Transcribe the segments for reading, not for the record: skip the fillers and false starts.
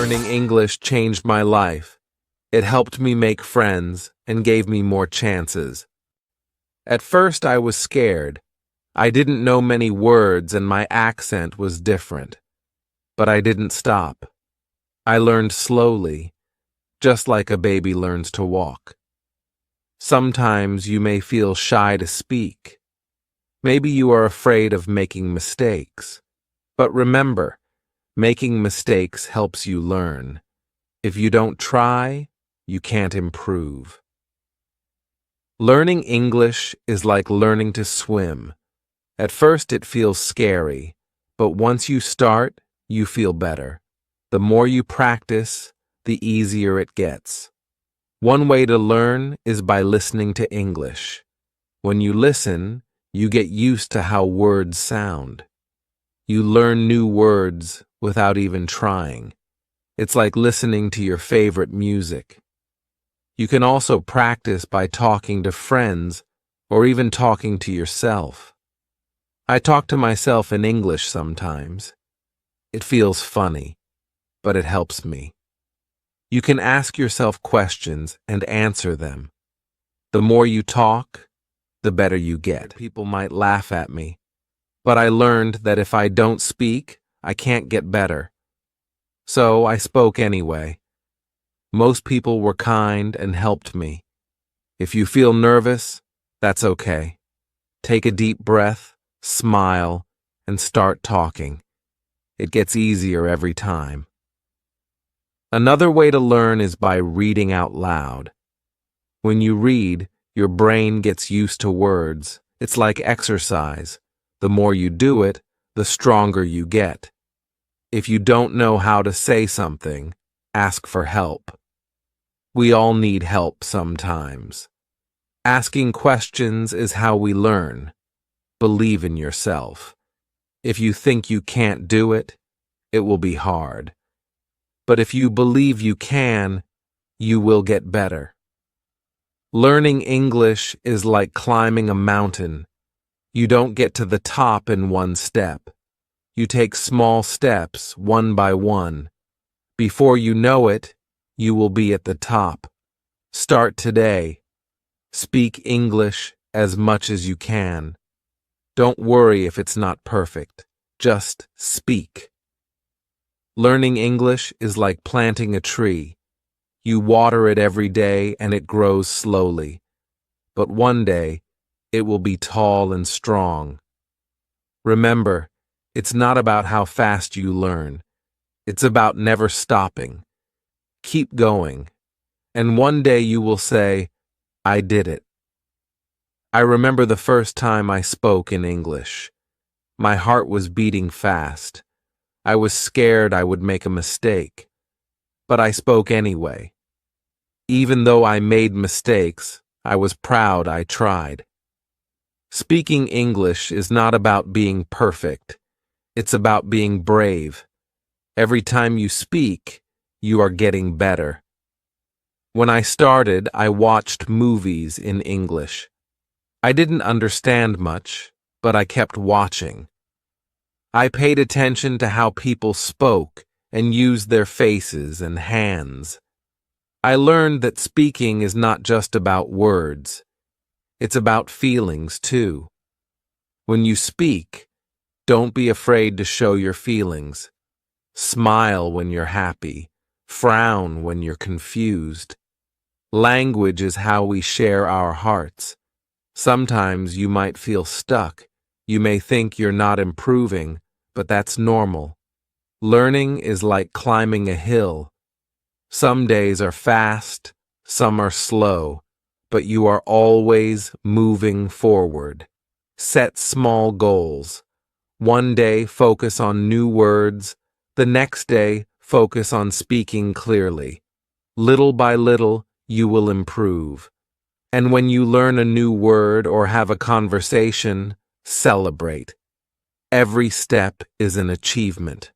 Learning English changed my life. It helped me make friends and gave me more chances. At first, I was scared. I didn't know many words and my accent was different. But I didn't stop. I learned slowly, just like a baby learns to walk. Sometimes you may feel shy to speak. Maybe you are afraid of making mistakes. But remember, making mistakes helps you learn. If you don't try, you can't improve. Learning English is like learning to swim. At first it feels scary, but once you start, you feel better. The more you practice, the easier it gets. One way to learn is by listening to English. When you listen, you get used to how words sound. You learn new words without even trying. It's like listening to your favorite music. You can also practice by talking to friends or even talking to yourself. I talk to myself in English sometimes. It feels funny, but it helps me. You can ask yourself questions and answer them. The more you talk, the better you get. People might laugh at me, but I learned that if I don't speak, I can't get better. So I spoke anyway. Most people were kind and helped me. If you feel nervous, that's okay. Take a deep breath, smile, and start talking. It gets easier every time. Another way to learn is by reading out loud. When you read, your brain gets used to words. It's like exercise. The more you do it, the stronger you get. If you don't know how to say something, ask for help. We all need help sometimes. Asking questions is how we learn. Believe in yourself. If you think you can't do it, it will be hard. But if you believe you can, you will get better. Learning English is like climbing a mountain. You don't get to the top in one step. You take small steps, one by one. Before you know it, you will be at the top. Start today. Speak English as much as you can. Don't worry if it's not perfect. Just speak. Learning English is like planting a tree. You water it every day and it grows slowly. But one day, it will be tall and strong. Remember, it's not about how fast you learn. It's about never stopping. Keep going. And one day you will say, I did it. I remember the first time I spoke in English. My heart was beating fast. I was scared I would make a mistake. But I spoke anyway. Even though I made mistakes, I was proud I tried. Speaking English is not about being perfect. It's about being brave. Every time you speak, you are getting better. When I started, I watched movies in English. I didn't understand much, but I kept watching. I paid attention to how people spoke and used their faces and hands. I learned that speaking is not just about words. It's about feelings, too. When you speak, don't be afraid to show your feelings. Smile when you're happy. Frown when you're confused. Language is how we share our hearts. Sometimes you might feel stuck. You may think you're not improving, but that's normal. Learning is like climbing a hill. Some days are fast, some are slow, but you are always moving forward. Set small goals. One day, focus on new words. The next day, focus on speaking clearly. Little by little, you will improve. And when you learn a new word or have a conversation, celebrate. Every step is an achievement.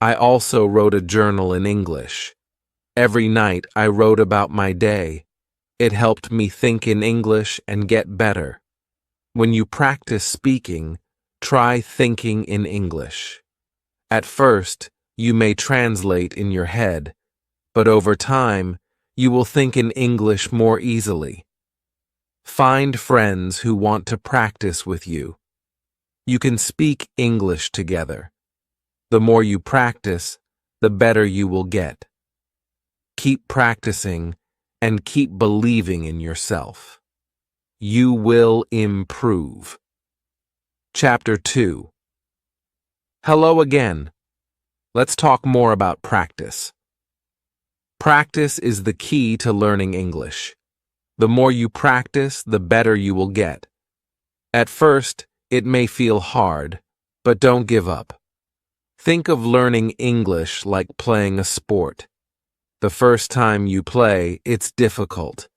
I also wrote a journal in English. Every night I wrote about my day. It helped me think in English and get better. When you practice speaking, try thinking in English. At first, you may translate in your head, but over time, you will think in English more easily. Find friends who want to practice with you. You can speak English together. The more you practice, the better you will get. Keep practicing and keep believing in yourself. You will improve. Chapter 2. Hello again. Let's talk more about practice. Practice is the key to learning English. The more you practice, the better you will get. At first, it may feel hard, but don't give up. Think of learning English like playing a sport. The first time you play, it's difficult.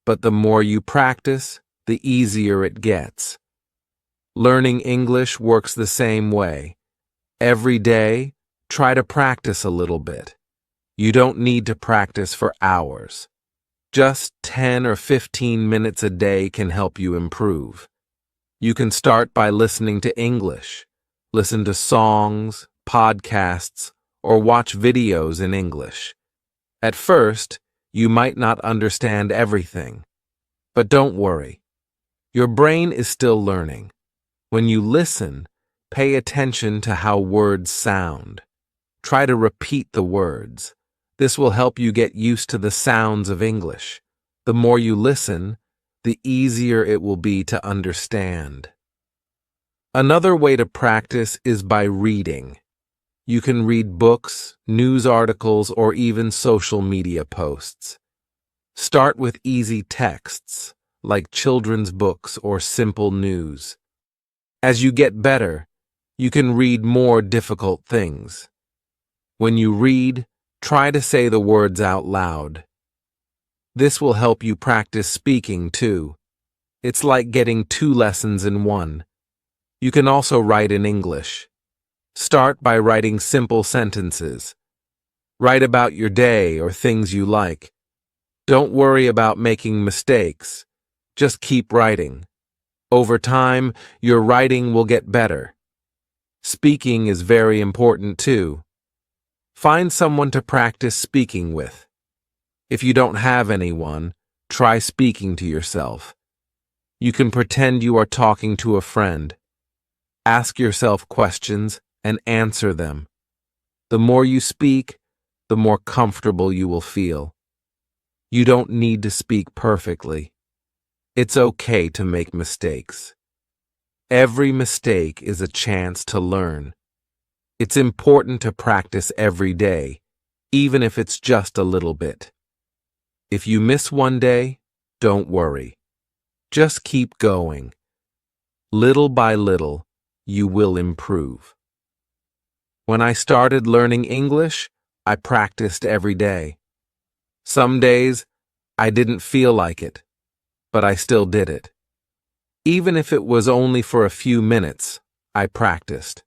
But the more you practice, the easier it gets. Learning English works the same way. Every day, try to practice a little bit. You don't need to practice for hours. Just 10 or 15 minutes a day can help you improve. You can start by listening to English. Listen to songs, podcasts, or watch videos in English. At first, you might not understand everything. But don't worry. Your brain is still learning. When you listen, pay attention to how words sound. Try to repeat the words. This will help you get used to the sounds of English. The more you listen, the easier it will be to understand. Another way to practice is by reading. You can read books, news articles, or even social media posts. Start with easy texts, like children's books or simple news. As you get better, you can read more difficult things. When you read, try to say the words out loud. This will help you practice speaking too. It's like getting 2 lessons in one. You can also write in English. Start by writing simple sentences. Write about your day or things you like. Don't worry about making mistakes. Just keep writing. Over time, your writing will get better. Speaking is very important too. Find someone to practice speaking with. If you don't have anyone, try speaking to yourself. You can pretend you are talking to a friend. Ask yourself questions and answer them. The more you speak, the more comfortable you will feel. You don't need to speak perfectly. It's okay to make mistakes. Every mistake is a chance to learn. It's important to practice every day, even if it's just a little bit. If you miss one day, don't worry. Just keep going. Little by little, you will improve. When I started learning English, I practiced every day. Some days, I didn't feel like it, but I still did it. Even if it was only for a few minutes, I practiced.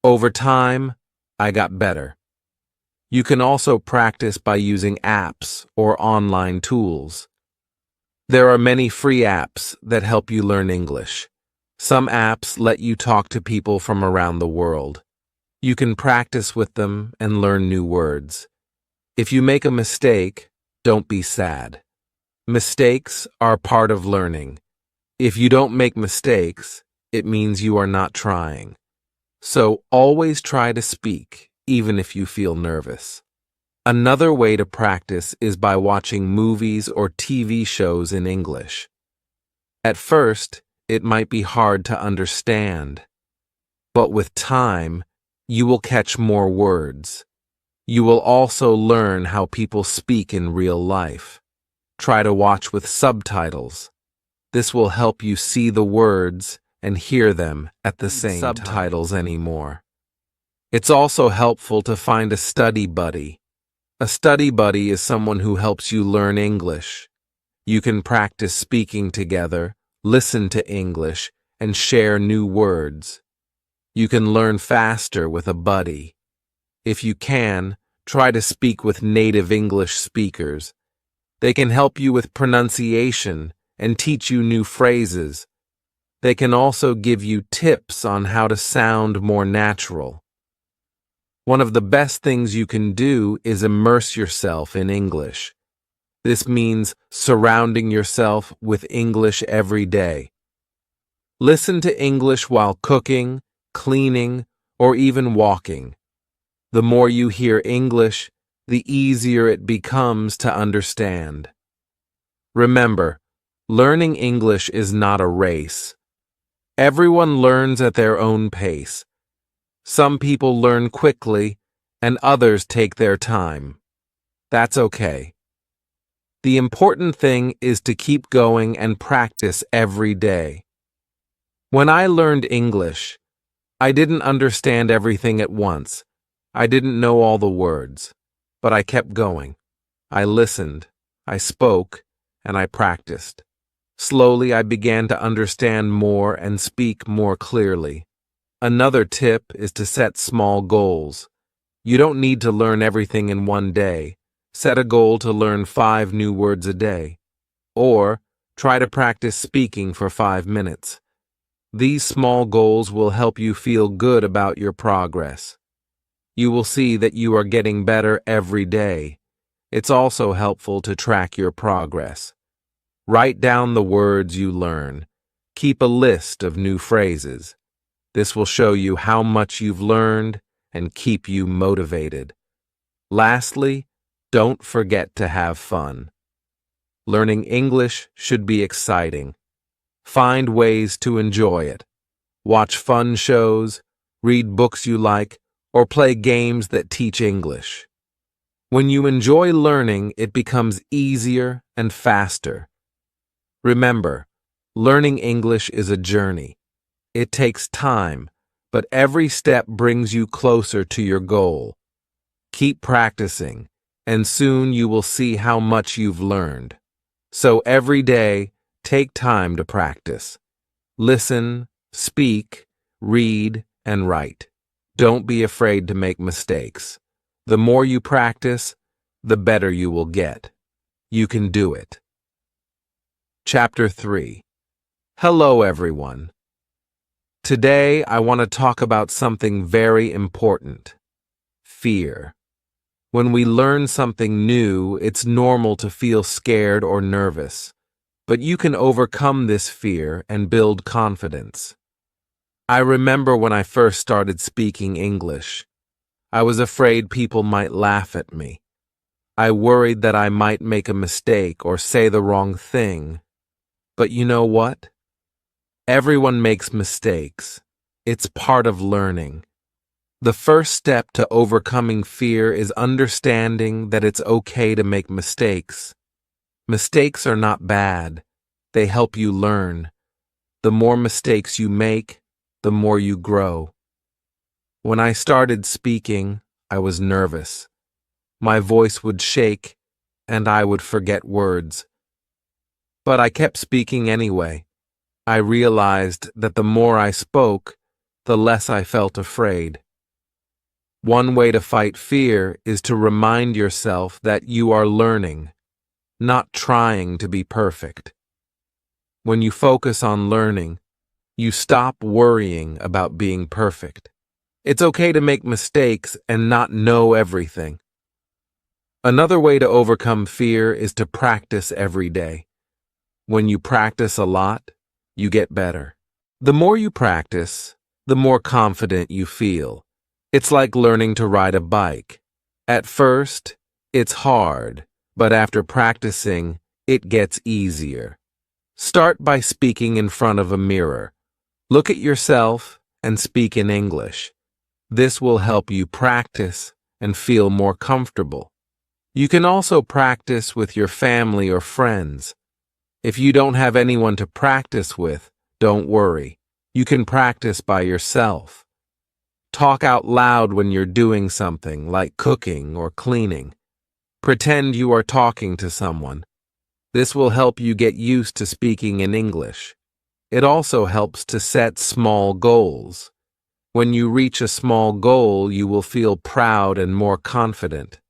Over time, I got better. You can also practice by using apps or online tools. There are many free apps that help you learn English. Some apps let you talk to people from around the world. You can practice with them and learn new words. If you make a mistake, don't be sad. Mistakes are part of learning. If you don't make mistakes, it means you are not trying. So always try to speak, even if you feel nervous. Another way to practice is by watching movies or TV shows in English. At first, it might be hard to understand, but with time, you will catch more words. You will also learn how people speak in real life. Try to watch with subtitles. This will help you see the words and hear them at the same time. Subtitles anymore. It's also helpful to find a study buddy. A study buddy is someone who helps you learn English. You can practice speaking together, listen to English, and share new words. You can learn faster with a buddy. If you can, try to speak with native English speakers. They can help you with pronunciation and teach you new phrases. They can also give you tips on how to sound more natural. One of the best things you can do is immerse yourself in English. This means surrounding yourself with English every day. Listen to English while cooking, cleaning, or even walking. The more you hear English, the easier it becomes to understand. Remember, learning English is not a race. Everyone learns at their own pace. Some people learn quickly, and others take their time. That's okay. The important thing is to keep going and practice every day. When I learned English, I didn't understand everything at once. I didn't know all the words, but I kept going. I listened, I spoke, and I practiced. Slowly, I began to understand more and speak more clearly. Another tip is to set small goals. You don't need to learn everything in one day. Set a goal to learn 5 new words a day. Or try to practice speaking for 5 minutes. These small goals will help you feel good about your progress. You will see that you are getting better every day. It's also helpful to track your progress. Write down the words you learn. Keep a list of new phrases. This will show you how much you've learned and keep you motivated. Lastly, don't forget to have fun. Learning English should be exciting. Find ways to enjoy it. Watch fun shows, read books you like, or play games that teach English. When you enjoy learning, it becomes easier and faster. Remember, learning English is a journey. It takes time, but every step brings you closer to your goal. Keep practicing, and soon you will see how much you've learned. So every day, take time to practice. Listen, speak, read, and write. Don't be afraid to make mistakes. The more you practice, the better you will get. You can do it. Chapter 3. Hello, everyone. Today, I want to talk about something very important. Fear. When we learn something new, it's normal to feel scared or nervous. But you can overcome this fear and build confidence. I remember when I first started speaking English. I was afraid people might laugh at me. I worried that I might make a mistake or say the wrong thing. But you know what? Everyone makes mistakes. It's part of learning. The first step to overcoming fear is understanding that it's okay to make mistakes. Mistakes are not bad. They help you learn. The more mistakes you make, the more you grow. When I started speaking, I was nervous. My voice would shake, and I would forget words. But I kept speaking anyway. I realized that the more I spoke, the less I felt afraid. One way to fight fear is to remind yourself that you are learning, not trying to be perfect. When you focus on learning, you stop worrying about being perfect. It's okay to make mistakes and not know everything. Another way to overcome fear is to practice every day. When you practice a lot, you get better. The more you practice, the more confident you feel. It's like learning to ride a bike. At first, it's hard, but after practicing, it gets easier. Start by speaking in front of a mirror. Look at yourself and speak in English. This will help you practice and feel more comfortable. You can also practice with your family or friends. If you don't have anyone to practice with, don't worry. You can practice by yourself. Talk out loud when you're doing something like cooking or cleaning. Pretend you are talking to someone. This will help you get used to speaking in English. It also helps to set small goals. When you reach a small goal, you will feel proud and more confident.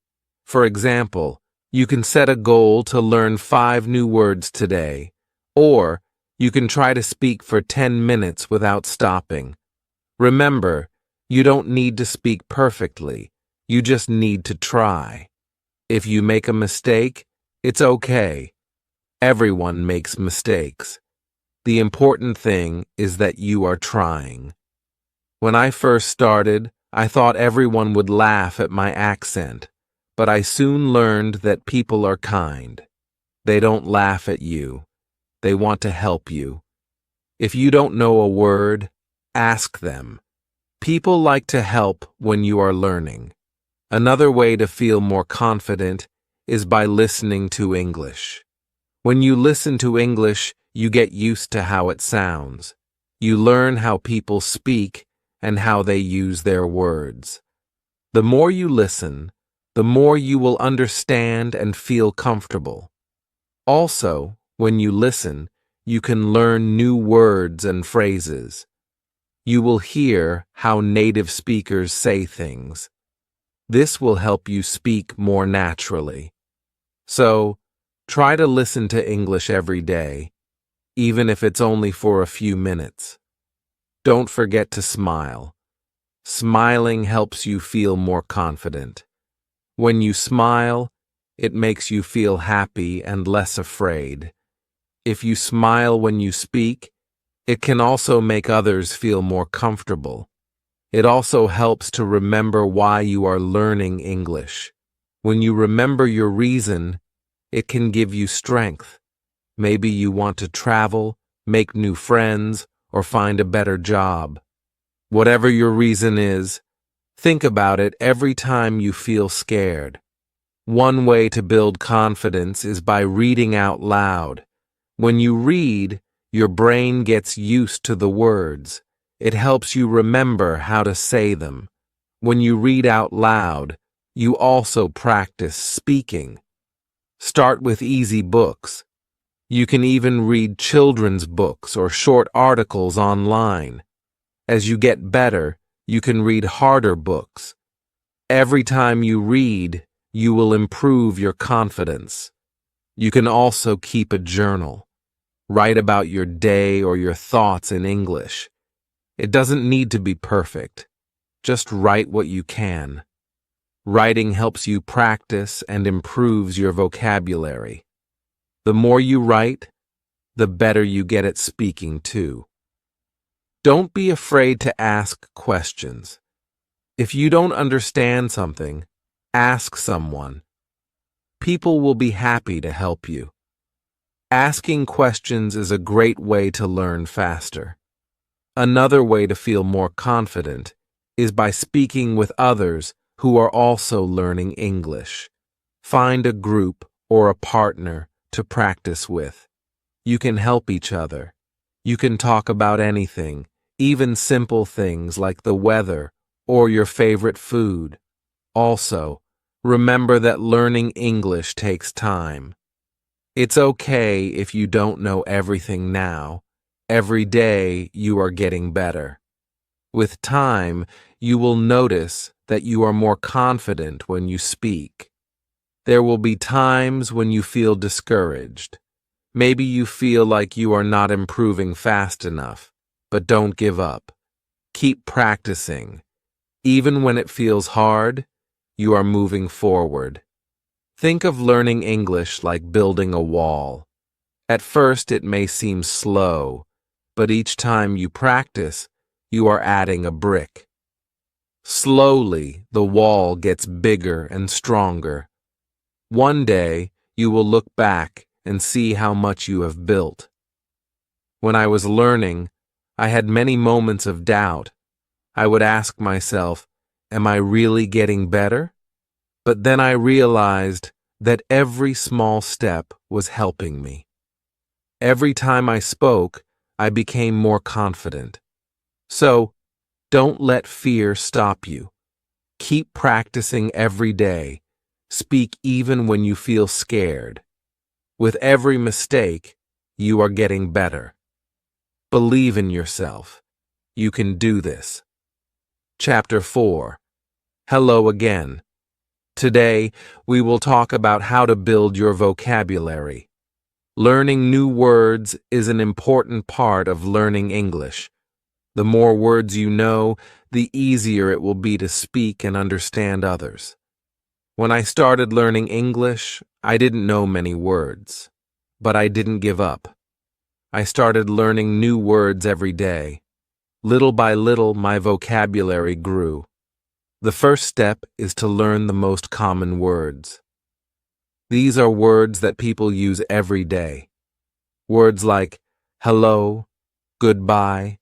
For example, you can set a goal to learn 5 new words today, or you can try to speak for 10 minutes without stopping. Remember, You don't need to speak perfectly. You just need to try. If you make a mistake, it's okay. Everyone makes mistakes. The important thing is that you are trying. When I first started, I thought everyone would laugh at my accent, but I soon learned that people are kind. They don't laugh at you. They want to help you. If you don't know a word, ask them. People like to help when you are learning. Another way to feel more confident is by listening to English. When you listen to English, you get used to how it sounds. You learn how people speak and how they use their words. The more you listen, the more you will understand and feel comfortable. Also, when you listen, you can learn new words and phrases. You will hear how native speakers say things. This will help you speak more naturally. So, try to listen to English every day, even if it's only for a few minutes. Don't forget to smile. Smiling helps you feel more confident. When you smile, it makes you feel happy and less afraid. If you smile when you speak, it can also make others feel more comfortable. It also helps to remember why you are learning English. When you remember your reason, it can give you strength. Maybe you want to travel, make new friends, or find a better job. Whatever your reason is, think about it every time you feel scared. One way to build confidence is by reading out loud. When you read, your brain gets used to the words. It helps you remember how to say them. When you read out loud, you also practice speaking. Start with easy books. You can even read children's books or short articles online. As you get better, you can read harder books. Every time you read, you will improve your confidence. You can also keep a journal. Write about your day or your thoughts in English. It doesn't need to be perfect. Just write what you can. Writing helps you practice and improves your vocabulary. The more you write, the better you get at speaking too. Don't be afraid to ask questions. If you don't understand something, ask someone. People will be happy to help you. Asking questions is a great way to learn faster. Another way to feel more confident is by speaking with others who are also learning English. Find a group or a partner to practice with. You can help each other. You can talk about anything, even simple things like the weather or your favorite food. Also, remember that learning English takes time. It's okay if you don't know everything now. Every day you are getting better. With time, you will notice that you are more confident when you speak. There will be times when you feel discouraged. Maybe you feel like you are not improving fast enough, but don't give up. Keep practicing. Even when it feels hard, you are moving forward. Think of learning English like building a wall. At first, it may seem slow, but each time you practice, you are adding a brick. Slowly, the wall gets bigger and stronger. One day, you will look back and see how much you have built. When I was learning, I had many moments of doubt. I would ask myself, am I really getting better? But then I realized that every small step was helping me. Every time I spoke, I became more confident. So, don't let fear stop you. Keep practicing every day. Speak even when you feel scared. With every mistake, you are getting better. Believe in yourself. You can do this. Chapter 4. Hello again. Today, we will talk about how to build your vocabulary. Learning new words is an important part of learning English. The more words you know, the easier it will be to speak and understand others. When I started learning English, I didn't know many words, but I didn't give up. I started learning new words every day. Little by little, my vocabulary grew. The first step is to learn the most common words. These are words that people use every day. Words like hello, goodbye,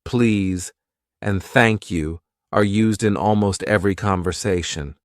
please, and thank you are used in almost every conversation.